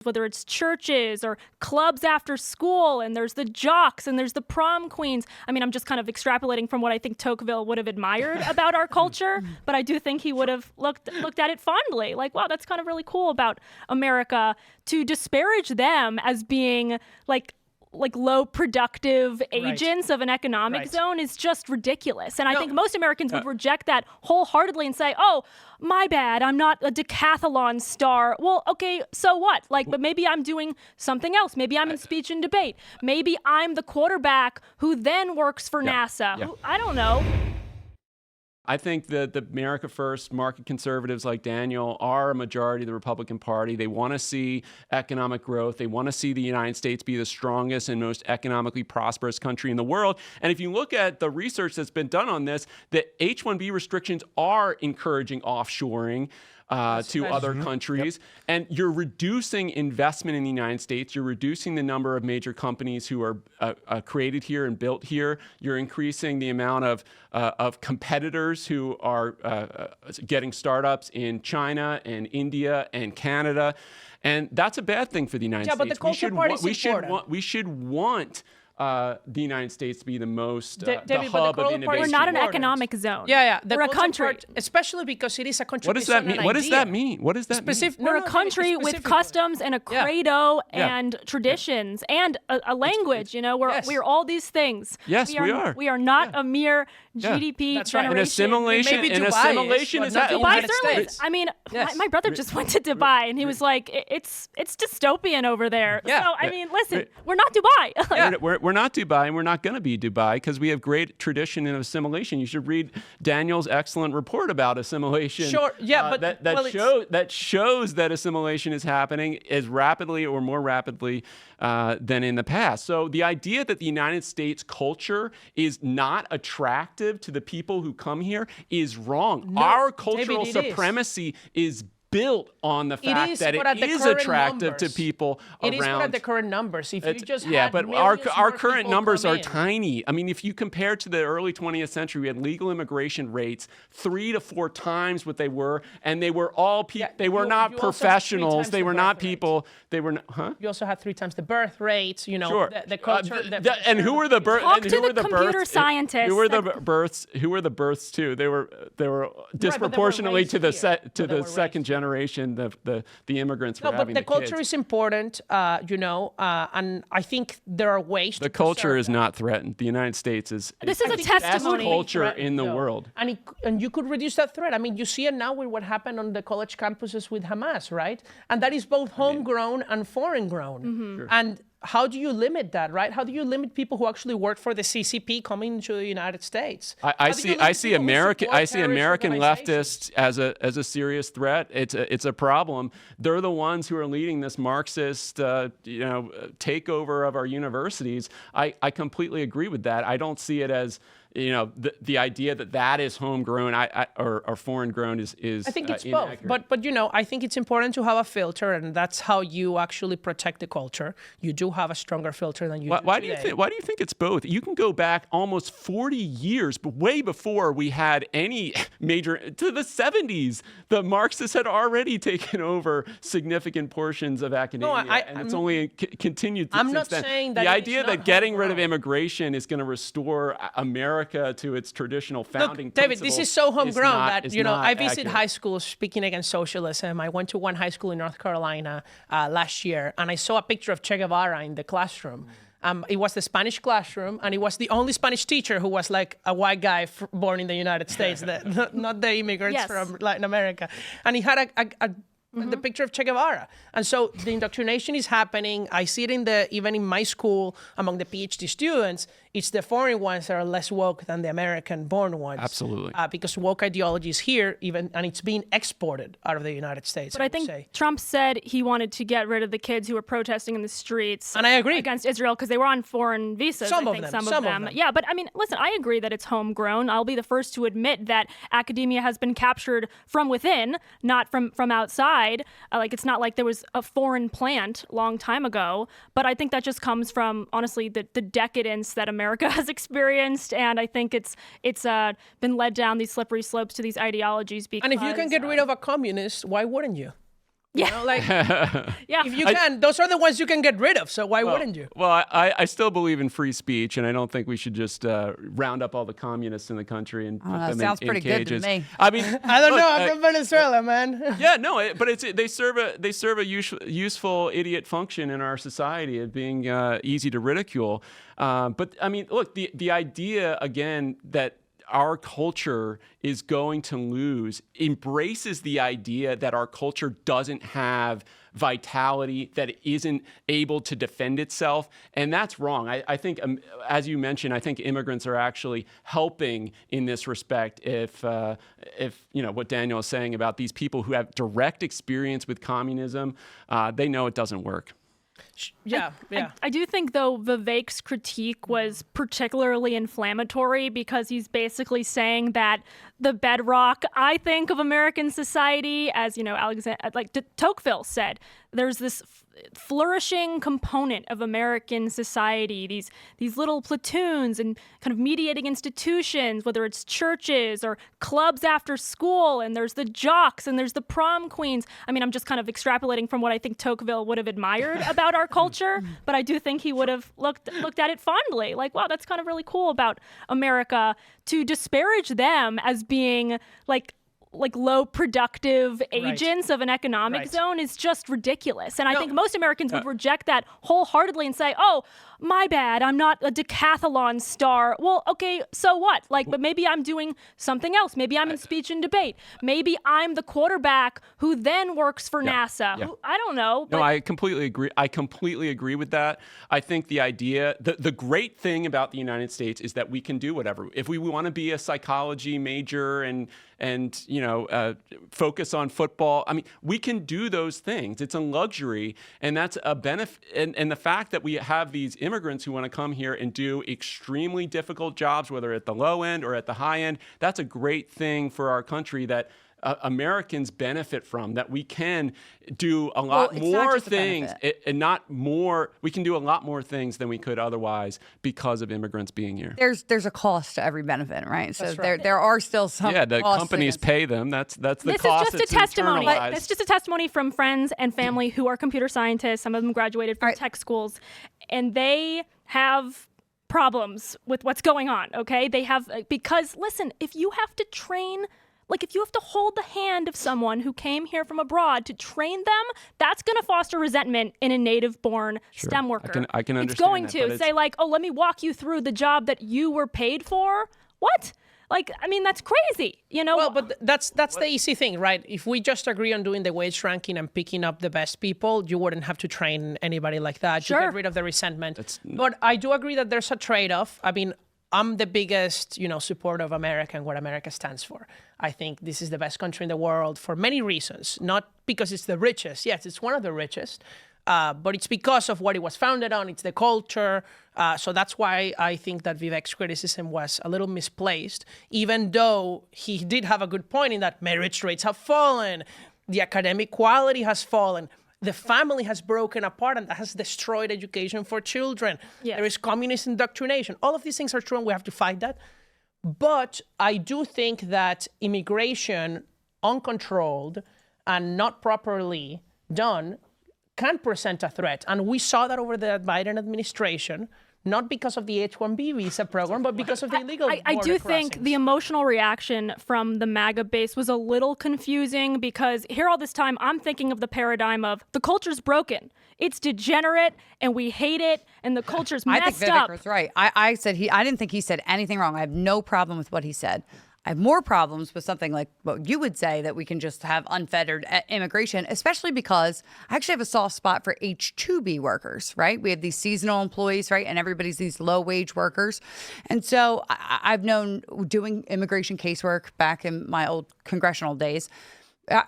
whether it's churches or clubs after school, and there's the jocks and there's the prom queens. I mean, I'm just kind of extrapolating from what I think Tocqueville would have admired about our culture, but I do think he would have looked at it fondly. Like, wow, that's kind of really cool about America. To disparage them as being like low productive agents of an economic zone is just ridiculous. And I think most Americans would reject that wholeheartedly and say, oh, my bad, I'm not a decathlon star. Well, okay, so what? Like, but maybe I'm doing something else. Maybe I'm in speech and debate. Maybe I'm the quarterback who then works for NASA. I don't know. I think that the America First market conservatives like Daniel are a majority of the Republican Party. They want to see economic growth. They want to see the United States be the strongest and most economically prosperous country in the world. And if you look at the research that's been done on this, the H1-B restrictions are encouraging offshoring to other countries. And you're reducing investment in the United States. You're reducing the number of major companies who are created here and built here. You're increasing the amount of competitors who are getting startups in China and India and Canada. And that's a bad thing for the United States. But the culture part is important. We should want the United States to be the most the hub of innovation. We're not an economic zone. We're a country. Especially because it is a country. What does that mean? What does that mean? What does that mean? We're a country with customs and a credo and traditions and a language. You know, we're all these things. Yes, we are. We are not a mere GDP generation. And assimilation is that. Dubai certainly. I mean, my brother just went to Dubai and he was like, it's dystopian over there. So I mean, listen, we're not Dubai. We're not Dubai, and we're not going to be Dubai because we have great tradition in assimilation. You should read Daniel's excellent report about assimilation. Sure, but that shows that assimilation is happening as rapidly or more rapidly than in the past. So the idea that the United States culture is not attractive to the people who come here is wrong. No, Our cultural supremacy is built on the fact that it is attractive to people around. It is at the current numbers. If you just but our current numbers are tiny. I mean, if you compare to the early 20th century, we had legal immigration rates 3 to 4 times what they were, and they were all people. They were not professionals. They were not people. They were not. You also had 3 times the birth rates. You know, sure. the culture. And who were the births? Talk to the computer scientists. Who were the births? Who were the births too? They were disproportionately to the second generation. The immigrants were having the kids. But the culture is important, and I think there are ways to the culture is not threatened. The United States is a testimony. Best culture in the world. And you could reduce that threat. I mean, you see it now with what happened on the college campuses with Hamas, right? And that is both homegrown and foreign grown. Mm-hmm. Sure. And how do you limit that, right? How do you limit people who actually work for the CCP coming to the United States? I see American leftists as a serious threat. It's a problem. They're the ones who are leading this Marxist takeover of our universities. I completely agree with that. I don't see it as the idea that is homegrown or foreign grown is I think it's inaccurate. both. But I think it's important to have a filter, and that's how you actually protect the culture. You do have a stronger filter than you do today. Why do you think it's both? You can go back almost 40 years, but way before we had any major, to the 70s, the Marxists had already taken over significant portions of academia, and it's only continued since then. I'm not saying that the idea that getting rid of immigration is going to restore America to its traditional founding David, this is so homegrown that I visit accurate. high schools speaking against socialism. I went to one high school in North Carolina last year, and I saw a picture of Che Guevara in the classroom. It was the Spanish classroom, and it was the only Spanish teacher who was like a white guy born in the United States, not the immigrants from Latin America. And he had the picture of Che Guevara. And so the indoctrination is happening. I see it even in my school among the PhD students. It's the foreign ones that are less woke than the American-born ones. Absolutely. Because woke ideology is here, and it's being exported out of the United States. But I think Trump said he wanted to get rid of the kids who were protesting in the streets. And I agree. Against Israel because they were on foreign visas. Some of them. Yeah, but I mean, listen, I agree that it's homegrown. I'll be the first to admit that academia has been captured from within, not from outside. It's not like there was a foreign plant a long time ago. But I think that just comes from, honestly, the decadence that America has experienced, and I think it's been led down these slippery slopes to these ideologies. Because, and if you can get rid of a communist, why wouldn't you? You know, like, Yeah. if you can, those are the ones you can get rid of. So why wouldn't you? Well, I still believe in free speech, and I don't think we should just round up all the communists in the country and put them sounds in pretty good to cages. me. I mean, I don't look, know. I'm from Venezuela, man. Yeah, no, but they serve a useful idiot function in our society of being easy to ridicule. But I mean, look, the idea again that our culture is going to lose embraces the idea that our culture doesn't have vitality, that it isn't able to defend itself. And that's wrong. I think, as you mentioned, I think immigrants are actually helping in this respect if you know, what Daniel is saying about these people who have direct experience with communism, they know it doesn't work. Yeah. I do think, though, Vivek's critique was particularly inflammatory because he's basically saying that the bedrock, I think, of American society, as, you know, Tocqueville said, there's this flourishing component of American society, these little platoons and kind of mediating institutions, whether it's churches or clubs after school, and there's the jocks and there's the prom queens. I mean, I'm just kind of extrapolating from what I think Tocqueville would have admired about our culture, but I do think he would have looked at it fondly, like, wow, that's kind of really cool about America. To disparage them as being like low productive agents of an economic zone is just ridiculous. And I think most Americans would reject that wholeheartedly and say, oh, my bad, I'm not a decathlon star. Well, okay, so what? Like, but maybe I'm doing something else. Maybe I'm in speech and debate. Maybe I'm the quarterback who then works for NASA. Yeah. I don't know. No, I completely agree. I completely agree with that. I think the idea, the great thing about the United States is that we can do whatever. If we want to be a psychology major and you know, focus on football, I mean, we can do those things. It's a luxury, and that's a benefit. And the fact that we have these immigrants who want to come here and do extremely difficult jobs, whether at the low end or at the high end, that's a great thing for our country that Americans benefit from, that we can do a lot more things and not more. We can do a lot more things than we could otherwise because of immigrants being here. There's a cost to every benefit, right? So there are still some. Yeah, the companies pay them. That's the cost. This is just a testimony. It's just a testimony from friends and family who are computer scientists. Some of them graduated from tech schools, and they have problems with what's going on. Okay, they have, because listen, if you have to train. Like, if you have to hold the hand of someone who came here from abroad to train them, that's going to foster resentment in a native-born STEM worker. I can understand It's going that, to say, like, oh, let me walk you through the job that you were paid for. What? Like, I mean, that's crazy, you know? Well, but that's the easy thing, right? If we just agree on doing the wage ranking and picking up the best people, you wouldn't have to train anybody like that. Sure. You get rid of the resentment. But I do agree that there's a trade-off. I mean, I'm the biggest, you know, supporter of America and what America stands for. I think this is the best country in the world for many reasons, not because it's the richest. Yes, it's one of the richest, but it's because of what it was founded on. It's the culture. So that's why I think that Vivek's criticism was a little misplaced, even though he did have a good point in that marriage rates have fallen, the academic quality has fallen. The family has broken apart, and that has destroyed education for children. Yes. There is communist indoctrination. All of these things are true, and we have to fight that. But I do think that immigration, uncontrolled and not properly done, can present a threat. And we saw that over the Biden administration, not because of the H1-B visa program, but because of the illegal I do think crossings. the emotional reaction from the MAGA base was a little confusing, because here all this time I'm thinking of the paradigm of the culture's broken. It's degenerate and we hate it and the culture's messed I think up. Vivek was right. I didn't think he said anything wrong. I have no problem with what he said. I have more problems with something like what you would say, that we can just have unfettered immigration, especially because I actually have a soft spot for H1-B workers, right? We have these seasonal employees, right? And everybody's these low wage workers. And so I've known, doing immigration casework back in my old congressional days,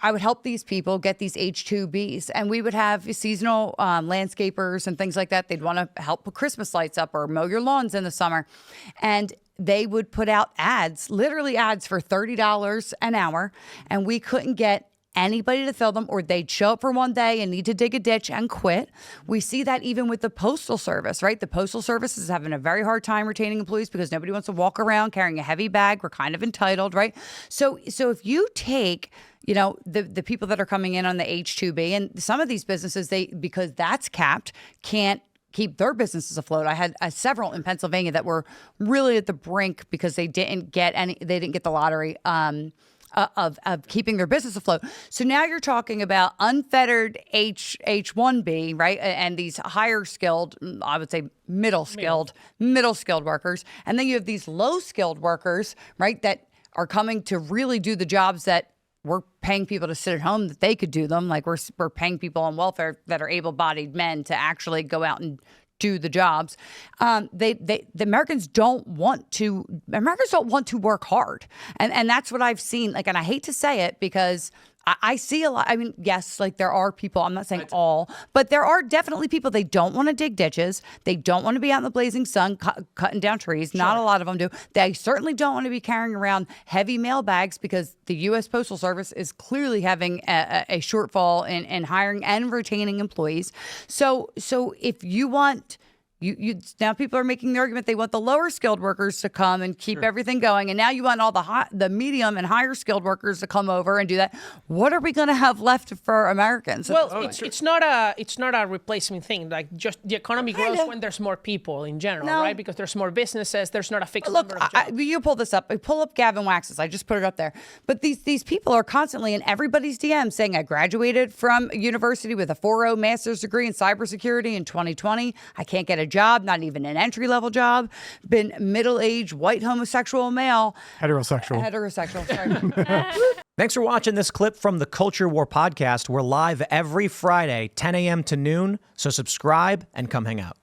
I would help these people get these H1-Bs, and we would have seasonal landscapers and things like that. They'd want to help put Christmas lights up or mow your lawns in the summer. And they would put out ads, literally ads for $30 an hour, and we couldn't get anybody to fill them, or they'd show up for one day and need to dig a ditch and quit. We see that even with the Postal Service, right? The Postal Service is having a very hard time retaining employees because nobody wants to walk around carrying a heavy bag. We're kind of entitled, right? So if you take the people that are coming in on the H1-B, and some of these businesses, because that's capped, can't keep their businesses afloat. I had several in Pennsylvania that were really at the brink because they didn't get the lottery of keeping their business afloat. So now you're talking about unfettered H1-B, right? And these higher skilled, I would say middle skilled workers. And then you have these low skilled workers, right? That are coming to really do the jobs that we're paying people to sit at home that they could do them. Like we're paying people on welfare that are able-bodied men to actually go out and do the jobs. The Americans don't want to work hard. And that's what I've seen. Like, and I hate to say it because I see a lot. I mean, yes, like there are people, I'm not saying all, but there are definitely people, they don't want to dig ditches. They don't want to be out in the blazing sun cutting down trees. Sure. Not a lot of them do. They certainly don't want to be carrying around heavy mail bags because the U.S. Postal Service is clearly having a shortfall in hiring and retaining employees. So if you want... now people are making the argument they want the lower skilled workers to come and keep everything going, and now you want all the medium and higher skilled workers to come over and do that. What are we going to have left for Americans? Well, it's not a replacement thing. Like, just the economy grows when there's more people in general, right? Because there's more businesses. There's not a fixed number of jobs. You pull this up. I pull up Gavin Wax's. I just put it up there. But these people are constantly in everybody's DM saying, I graduated from university with a 4.0 master's degree in cybersecurity in 2020. I can't get a job, not even an entry-level job. Been middle-aged, white, homosexual male. Heterosexual, sorry. Thanks for watching this clip from the Culture War podcast. We're live every Friday, 10 a.m. to noon, so subscribe and come hang out.